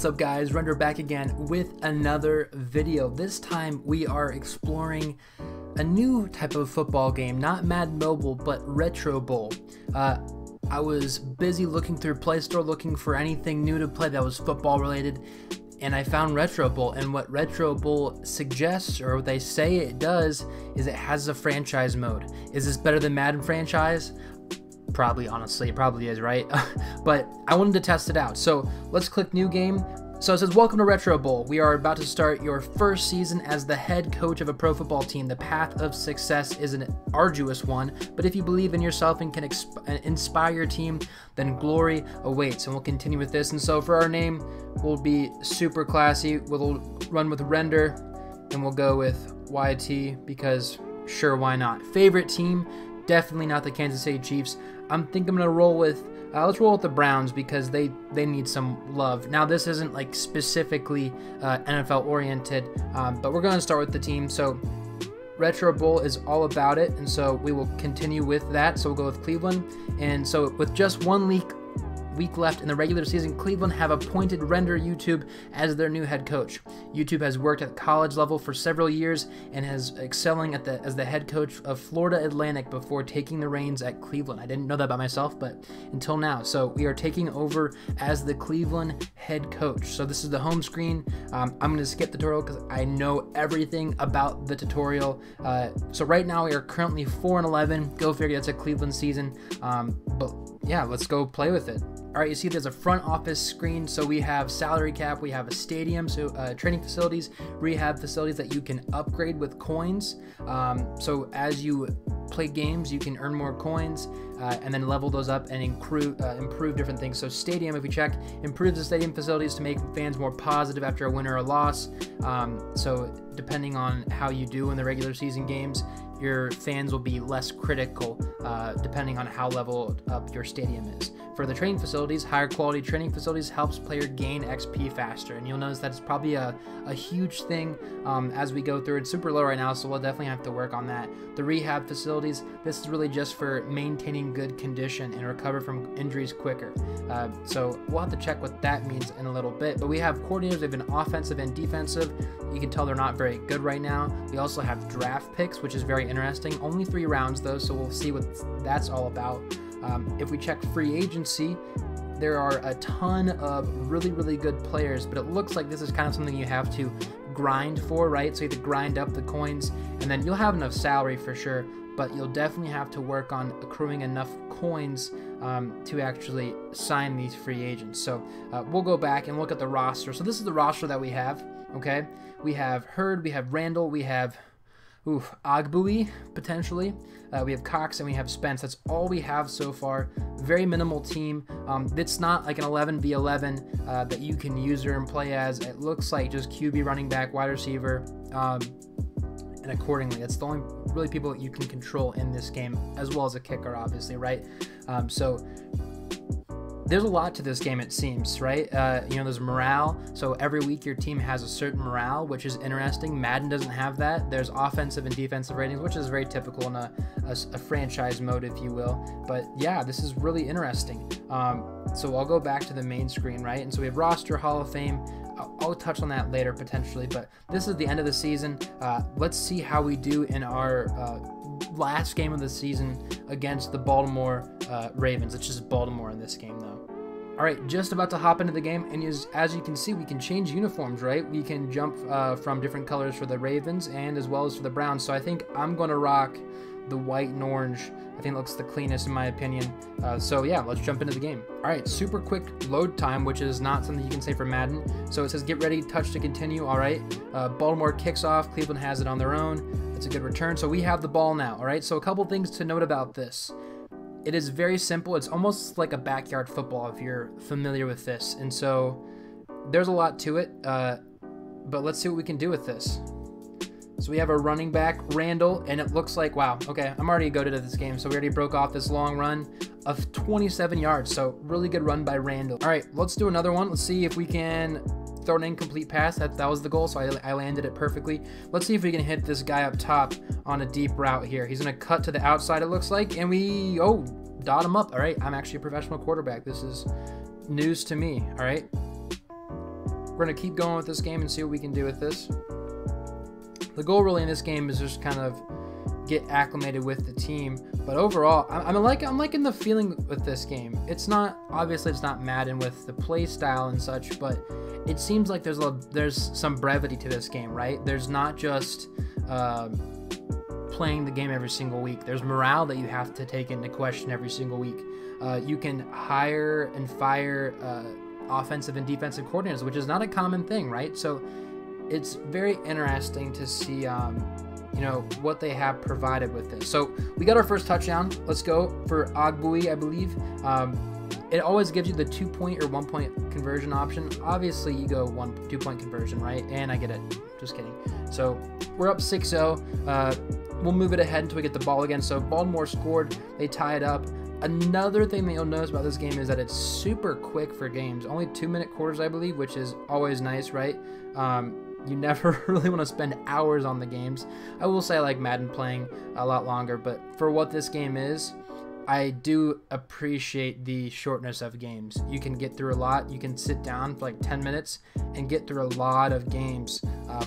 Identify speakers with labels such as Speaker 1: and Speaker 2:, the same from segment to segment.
Speaker 1: What's up guys, Render back again with another video. This time we are exploring a new type of football game, not Madden Mobile, but Retro Bowl. I was busy looking through Play Store looking for anything new to play that was football related, and I found Retro Bowl. And what Retro Bowl suggests, or what they say it does, is it has a franchise mode. Is this better than Madden franchise? Probably, honestly, it probably is, right? But I wanted to test it out. So let's click new game. So it says, welcome to Retro Bowl. We are about to start your first season as the head coach of a pro football team. The path of success is an arduous one, but if you believe in yourself and can inspire your team, then glory awaits. And we'll continue with this. And so for our name, we'll be super classy. We'll run with Render, and we'll go with YT because sure, why not? Favorite team? Definitely not the Kansas City Chiefs. I'm thinking I'm gonna roll with let's roll with the Browns because they need some love. Now this isn't like specifically NFL oriented, but we're gonna start with the team. So Retro Bowl is all about it, and so we will continue with that. So we'll go with Cleveland. And so with just 1 week left in the regular season, Cleveland have appointed Render YouTube as their new head coach. YouTube has worked at college level for several years and has excelling as the head coach of Florida Atlantic before taking the reins at Cleveland. I didn't know that about myself, but until now. So we are taking over as the Cleveland head coach. So this is the home screen. I'm going to skip the tutorial because I know everything about the tutorial. So right now we are currently 4-11. Go figure, that's a Cleveland season. But yeah, let's go play with it. All right, you see there's a front office screen. So we have salary cap, we have a stadium, so training facilities, rehab facilities that you can upgrade with coins. So as you play games, you can earn more coins and then level those up and improve different things. So stadium, if we check, improves the stadium facilities to make fans more positive after a win or a loss. So depending on how you do in the regular season games, your fans will be less critical depending on how leveled up your stadium is. For the training facilities, higher quality training facilities helps player gain XP faster, and you'll notice that it's probably a huge thing as we go through. It's super low right now, so we'll definitely have to work on that. The rehab facilities, this is really just for maintaining good condition and recover from injuries quicker. So we'll have to check what that means in a little bit. But we have coordinators, they've been offensive and defensive. You can tell they're not very good right now. We also have draft picks, which is very interesting. Only 3 rounds though, so we'll see what that's all about. If we check free agency, there are a ton of really good players, but it looks like this is kind of something you have to grind for, right? So you have to grind up the coins, and then you'll have enough salary for sure, but you'll definitely have to work on accruing enough coins to actually sign these free agents. So we'll go back and look at the roster. So this is the roster that we have, okay? We have Hurd, we have Randall, we have Ogbui, potentially. We have Cox and we have Spence. That's all we have so far. Very minimal team. It's not like an 11v11 that you can use or play as. It looks like just QB, running back, wide receiver, and accordingly. It's the only really people that you can control in this game, as well as a kicker, obviously, right? So there's a lot to this game, it seems, right? You know, there's morale. So every week your team has a certain morale, which is interesting. Madden doesn't have that. There's offensive and defensive ratings, which is very typical in a franchise mode, if you will. But yeah, this is really interesting. So I'll go back to the main screen, right? And so we have roster, Hall of Fame. I'll touch on that later potentially, but this is the end of the season. Let's see how we do in our last game of the season against the Baltimore Ravens. It's just Baltimore in this game though. All right, just about to hop into the game, and as you can see, we can change uniforms, right? We can jump from different colors for the Ravens and as well as for the Browns. So I think I'm gonna rock the white and orange. I think it looks the cleanest in my opinion. So yeah, let's jump into the game. All right, super quick load time, which is not something you can say for Madden. So it says get ready, touch to continue. All right, Baltimore kicks off, Cleveland has it on their own. It's a good return. So we have the ball now. All right, so a couple things to note about this. It is very simple. It's almost like a backyard football if you're familiar with this. And so there's a lot to it, but let's see what we can do with this. So we have a running back, Randall, and it looks like, wow, okay, I'm already goated at this game. So we already broke off this long run of 27 yards. So really good run by Randall. All right, let's do another one. Let's see if we can throw an incomplete pass. That was the goal, so I landed it perfectly. Let's see if we can hit this guy up top on a deep route here. He's going to cut to the outside, it looks like, and we, dot him up. All right, I'm actually a professional quarterback. This is news to me. All right. we're going to keep going with this game and see what we can do with this. The goal really in this game is just kind of get acclimated with the team. But overall, I'm liking the feeling with this game. It's not, obviously it's not Madden with the play style and such, but it seems like there's some brevity to this game, right? There's not just playing the game every single week. There's morale that you have to take into question every single week. You can hire and fire offensive and defensive coordinators, which is not a common thing, right? So it's very interesting to see you know, what they have provided with this. So we got our first touchdown. Let's go for Ogbue, I believe. It always gives you the 2-point or 1-point conversion option. Obviously, you go 2-point conversion, right? And I get it. Just kidding. So we're up 6-0. We'll move it ahead until we get the ball again. So Baltimore scored. They tie it up. Another thing that you'll notice about this game is that it's super quick for games. Only 2-minute quarters, I believe, which is always nice, right? You never really want to spend hours on the games. I will say I like Madden playing a lot longer, but for what this game is, I do appreciate the shortness of games. You can get through a lot. You can sit down for like 10 minutes and get through a lot of games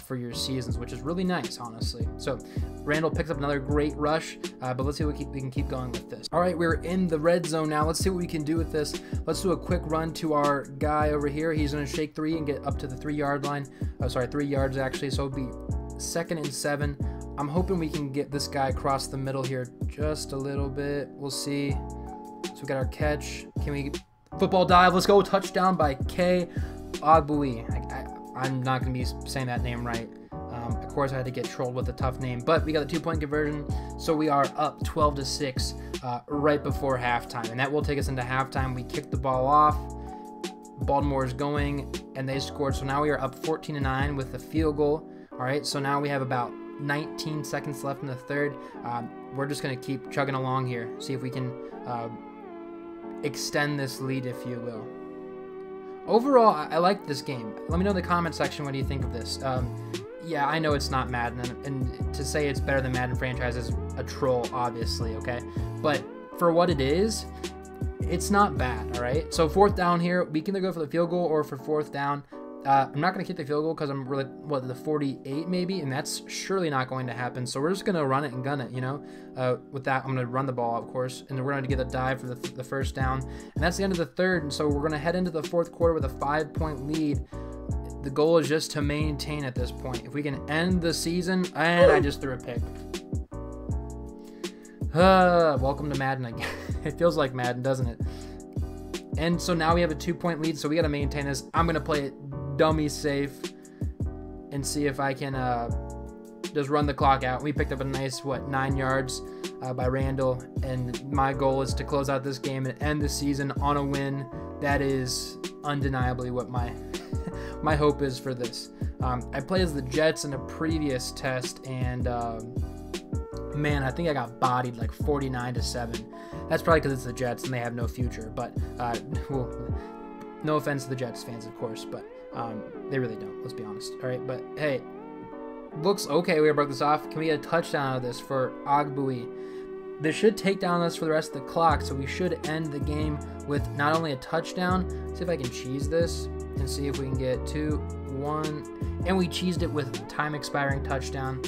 Speaker 1: for your seasons, which is really nice, honestly. So Randall picks up another great rush, but let's see what we can keep going with this. All right, we're in the red zone now. Let's see what we can do with this. Let's do a quick run to our guy over here. He's going to shake 3 and get up to the 3-yard line. Oh, sorry, 3 yards actually. So it'll be 2nd and 7. I'm hoping we can get this guy across the middle here just a little bit. We'll see. So we got our catch. Can we football dive? Let's go. Touchdown by K. Ogbue. I'm not going to be saying that name right. Of course, I had to get trolled with a tough name, but we got the 2-point conversion. So we are up 12-6 right before halftime, and that will take us into halftime. We kicked the ball off. Baltimore is going, and they scored. So now we are up 14-9 with the field goal. All right, so now we have about 19 seconds left in the third. We're just going to keep chugging along here, see if we can extend this lead, if you will. Overall, I like this game. Let me know in the comment section what do you think of this. Yeah, I know it's not Madden, and to say it's better than Madden franchise is a troll, obviously, okay? But for what it is, it's not bad, all right? So 4th down here, we can either go for the field goal or for 4th down. I'm not going to kick the field goal because I'm really, the 48 maybe, and that's surely not going to happen. So we're just going to run it and gun it, you know. With that, I'm going to run the ball, of course, and then we're going to get a dive for the first down. And that's the end of the third, and so we're going to head into the 4th quarter with a 5-point lead. The goal is just to maintain at this point. If we can end the season, and I just threw a pick. Welcome to Madden again. It feels like Madden, doesn't it? And so now we have a 2-point lead, so we got to maintain this. I'm going to play it dummy safe and see if I can just run the clock out. We picked up a nice 9 yards by Randall, and my goal is to close out this game and end the season on a win. That is undeniably what my my hope is for this. I played as the Jets in a previous test, and man, I think I got bodied like 49-7. That's probably because it's the Jets and they have no future, but well, no offense to the Jets fans, of course, but they really don't, let's be honest. All right, but hey, looks okay. We broke this off. Can we get a touchdown out of this for Ogbue? This should take down us for the rest of the clock, so we should end the game with not only a touchdown. See if I can cheese this and see if we can get 2-1, and we cheesed it with time expiring touchdown.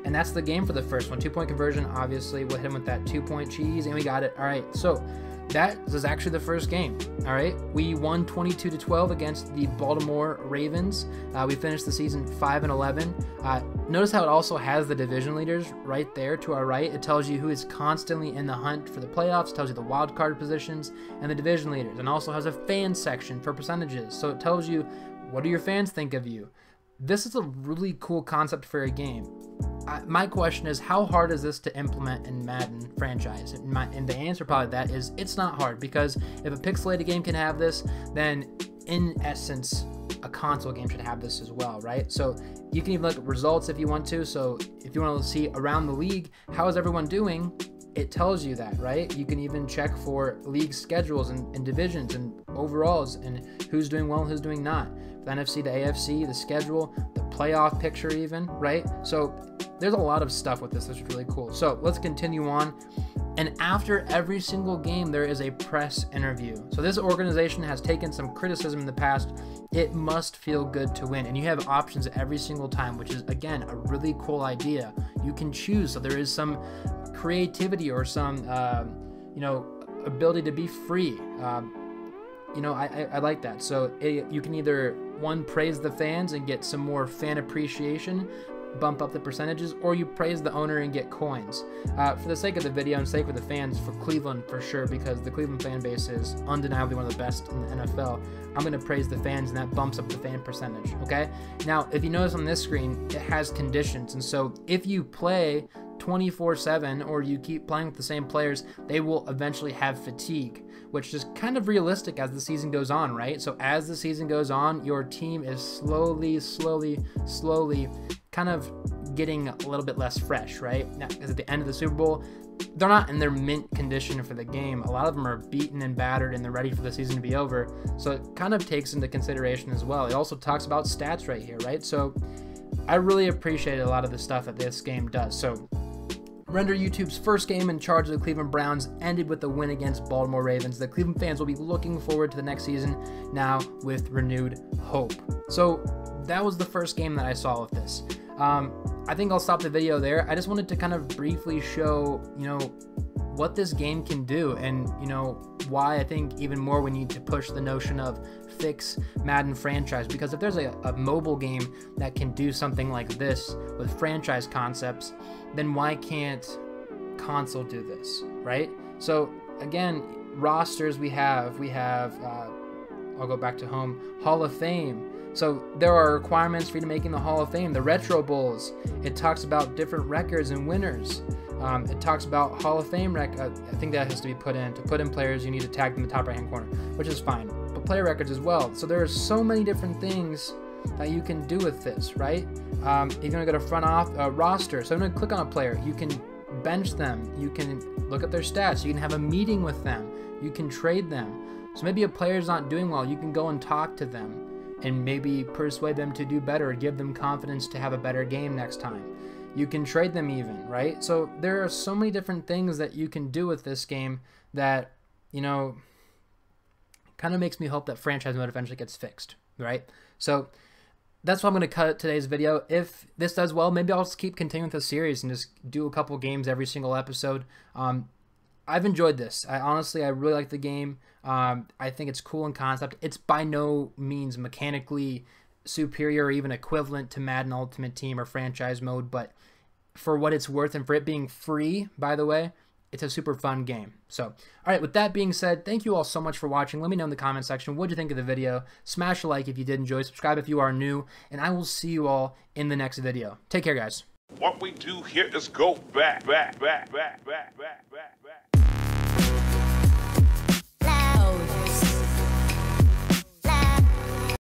Speaker 1: And that's the game for the first one. 2-point conversion, obviously. We'll hit him with that 2-point cheese, and we got it. All right, so that is actually the first game. All right, we won 22-12 against the Baltimore Ravens. We finished the season 5-11. Notice how it also has the division leaders right there to our right. It tells you who is constantly in the hunt for the playoffs. It tells you the wild card positions and the division leaders, and also has a fan section for percentages. So it tells you what do your fans think of you. This is a really cool concept for a game. My question is, how hard is this to implement in Madden franchise? And the answer probably to that is it's not hard, because if a pixelated game can have this, then in essence, a console game should have this as well, right? So you can even look at results if you want to. So if you want to see around the league, how is everyone doing? It tells you that, right? You can even check for league schedules and divisions and overalls and who's doing well and who's doing not. The NFC, the AFC, the schedule, the playoff picture even, right? So there's a lot of stuff with this. This is really cool. So let's continue on. And after every single game, there is a press interview. So this organization has taken some criticism in the past it must feel good to win. And you have options every single time, which is, again, a really cool idea. You can choose, so there is some creativity or some, you know, ability to be free. You know, I like that. So you can either, one, praise the fans and get some more fan appreciation, bump up the percentages, or you praise the owner and get coins. For the sake of the video and sake of the fans, for Cleveland for sure, because the Cleveland fan base is undeniably one of the best in the NFL, I'm going to praise the fans, and that bumps up the fan percentage, okay? Now, if you notice on this screen, it has conditions, and so if you play 24/7 or you keep playing with the same players, they will eventually have fatigue, which is kind of realistic as the season goes on, right? So as the season goes on, your team is slowly kind of getting a little bit less fresh, right? Now, because at the end of the Super Bowl, they're not in their mint condition for the game. A lot of them are beaten and battered and they're ready for the season to be over. So it kind of takes into consideration as well. It also talks about stats right here, right? So I really appreciate a lot of the stuff that this game does. So Render YouTube's first game in charge of the Cleveland Browns ended with a win against Baltimore Ravens. The Cleveland fans will be looking forward to the next season now with renewed hope. So that was the first game that I saw with this. I think I'll stop the video there. I just wanted to kind of briefly show, you know, what this game can do, and, you know, why I think even more we need to push the notion of fix Madden franchise, because if there's a mobile game that can do something like this with franchise concepts, then why can't console do this, right? So again, rosters we have I'll go back to home, Hall of Fame. So there are requirements for you to make in the Hall of Fame. The Retro Bowls, it talks about different records and winners. It talks about Hall of Fame I think that has to be put in. To put in players, you need to tag them in the top right hand corner, which is fine. But player records as well. So there are so many different things that you can do with this, right? You're gonna go to front off roster. So I'm gonna click on a player. You can bench them. You can look at their stats. You can have a meeting with them. You can trade them. So maybe a player's not doing well. You can go and talk to them and maybe persuade them to do better, give them confidence to have a better game next time. You can trade them even, right? So there are so many different things that you can do with this game that, you know, kind of makes me hope that franchise mode eventually gets fixed, right? So that's why I'm going to cut today's video. If this does well, maybe I'll just keep continuing with the series and just do a couple games every single episode. I've enjoyed this. I really like the game. I think it's cool in concept. It's by no means mechanically superior or even equivalent to Madden Ultimate Team or franchise mode, but for what it's worth and for it being free, by the way, it's a super fun game. So, all right, with that being said, thank you all so much for watching. Let me know in the comment section what you think of the video. Smash a like if you did enjoy, subscribe if you are new, and I will see you all in the next video. Take care, guys.
Speaker 2: What we do here is go back.